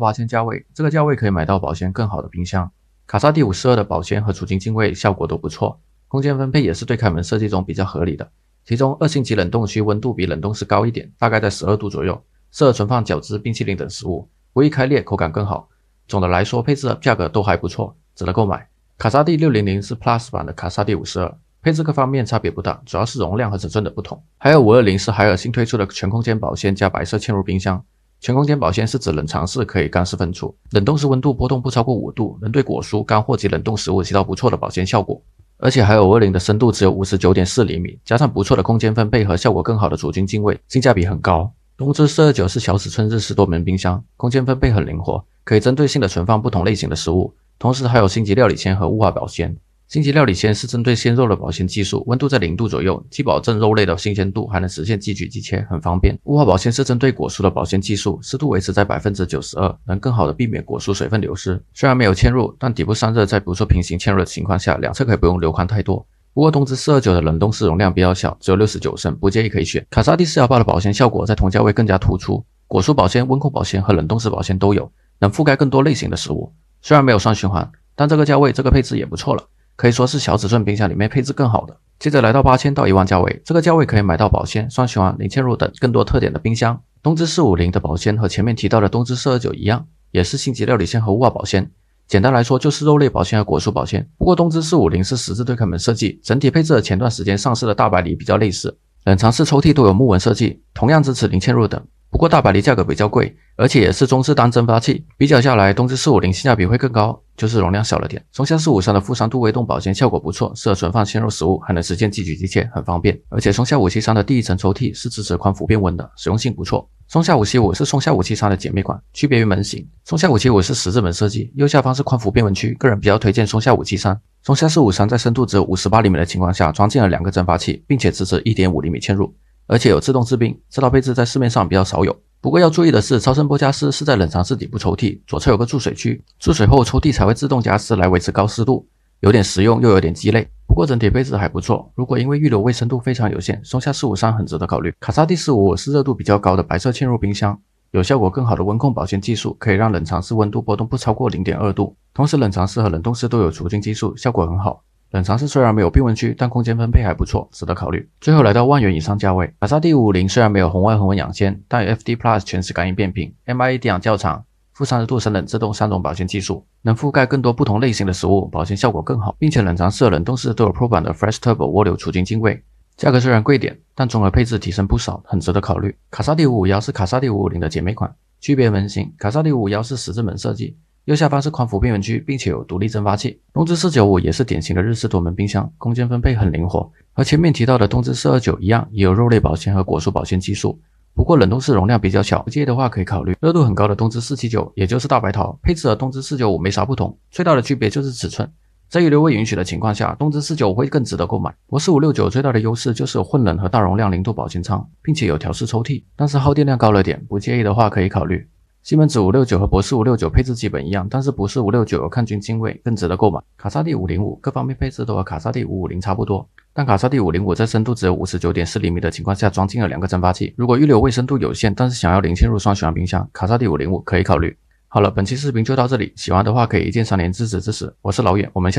8000价位，这个价位可以买到保鲜更好的冰箱。卡萨帝52的保鲜和储精进位效果都不错，空间分配也是对开门设计中比较合理的。其中2星级冷冻区温度比冷冻室高一点，大概在12度左右，适合存放饺子、冰淇淋等食物，不易开裂，口感更好。总的来说，配置价格都还不错，值得购买。卡萨帝600是 Plus 版的卡萨帝52，配置各方面差别不大，主要是容量和尺寸的不同。还有520是海尔新推出的全空间保鲜加白色嵌入冰箱。全空间保鲜是指冷藏室可以干湿分出，冷冻室温度波动不超过5度，能对果蔬、干货及冷冻食物起到不错的保鲜效果。而且海尔520的深度只有 59.4 厘米，加上不错的空间分配和效果更好的储精进位，性价比很高。东芝429是小尺寸日式多门冰箱，空间分配很灵活，可以针对性的存放不同类型的食物，同时还有星级料理签和雾化保鲜。星级料理签是针对鲜肉的保鲜技术，温度在0度左右，既保证肉类的新鲜度，还能实现即取即切，很方便。雾化保鲜是针对果蔬的保鲜技术，湿度维持在 92%， 能更好的避免果蔬水分流失。虽然没有嵌入，但底部散热在不做平行嵌入的情况下，两侧可以不用留宽太多。不过东芝429的冷冻室容量比较小，只有69升，不介意可以选。卡萨帝418的保鲜效果在同价位更加突出，果蔬保鲜、温控保鲜和冷冻室保鲜都有，能覆盖更多类型的食物。虽然没有双循环，但这个价位这个配置也不错了。可以说是小尺寸冰箱里面配置更好的。接着来到8000到1万价位，这个价位可以买到保鲜、双循环、零嵌入等更多特点的冰箱。东芝450的保鲜和前面提到的东芝429一样，也是星级料理签和雾化保鲜。简单来说就是肉类保鲜和果蔬保鲜。不过东芝450是十字对开门设计，整体配置和前段时间上市的大白梨比较类似。冷藏室抽屉都有木纹设计，同样支持零嵌入等。不过大白梨价格比较贵，而且也是中式单蒸发器，比较下来东芝450性价比会更高，就是容量小了点。松下453的负3度微动保鲜效果不错，适合存放鲜肉食物，还能实现即取即切，很方便。而且松下573的第一层抽屉是支持宽幅变温的，实用性不错。松下575是松下573的姐妹款，区别于门型。松下575是十字门设计，右下方是宽幅变温区，个人比较推荐松下573。松下453在深度只有58厘米的情况下，装进了2个蒸发器，并且支持 1.5 厘米嵌入。而且有自动制冰，这套配置在市面上比较少有。不过要注意的是，超声波加湿是在冷藏室底部抽屉，左侧有个注水区，注水后抽屉才会自动加湿来维持高湿度，有点实用又有点鸡肋。不过整体配置还不错，如果因为预留卫生度非常有限，松下453很值得考虑。卡萨帝455是热度比较高的白色嵌入冰箱，有效果更好的温控保鲜技术，可以让冷藏室温度波动不超过 0.2 度，同时冷藏室和冷冻室都有除菌技术，效果很好。冷藏室虽然没有变温区，但空间分配还不错，值得考虑。最后来到万元以上价位，卡萨帝550虽然没有红外恒温养鲜，但有 FD Plus 全时感应变频、MIA 低氧较长、负30度深冷自动3种保鲜技术，能覆盖更多不同类型的食物，保鲜效果更好，并且冷藏室和冷冻室都有 Pro 版的 Fresh Turbo 涡流除菌进位。价格虽然贵点，但综合配置提升不少，很值得考虑。卡萨帝551是卡萨帝550的姐妹款，区别门型，卡萨帝551是十字门设计，右下方是宽幅变温区，并且有独立蒸发器。东芝495也是典型的日式多门冰箱，空间分配很灵活，和前面提到的东芝429一样，也有肉类保鲜和果蔬保鲜技术。不过冷冻室容量比较小，不介意的话可以考虑。热度很高的东芝479，也就是大白桃，配置和东芝495没啥不同，最大的区别就是尺寸。在预留未允许的情况下，东芝495会更值得购买。博士569最大的优势就是有混冷和大容量0度保鲜仓，并且有调式抽屉，但是耗电量高了点，不介意的话可以考虑。西门子569和博士569配置基本一样，但是博士569有抗菌精卫，更值得购买。卡萨帝505各方面配置都和卡萨帝550差不多，但卡萨帝505在深度只有 59.4 厘米的情况下装进了2个蒸发器。如果预留卫生度有限，但是想要零嵌入双循环冰箱，卡萨帝505可以考虑。好了，本期视频就到这里，喜欢的话可以一键3连支持。我是老远，我们下期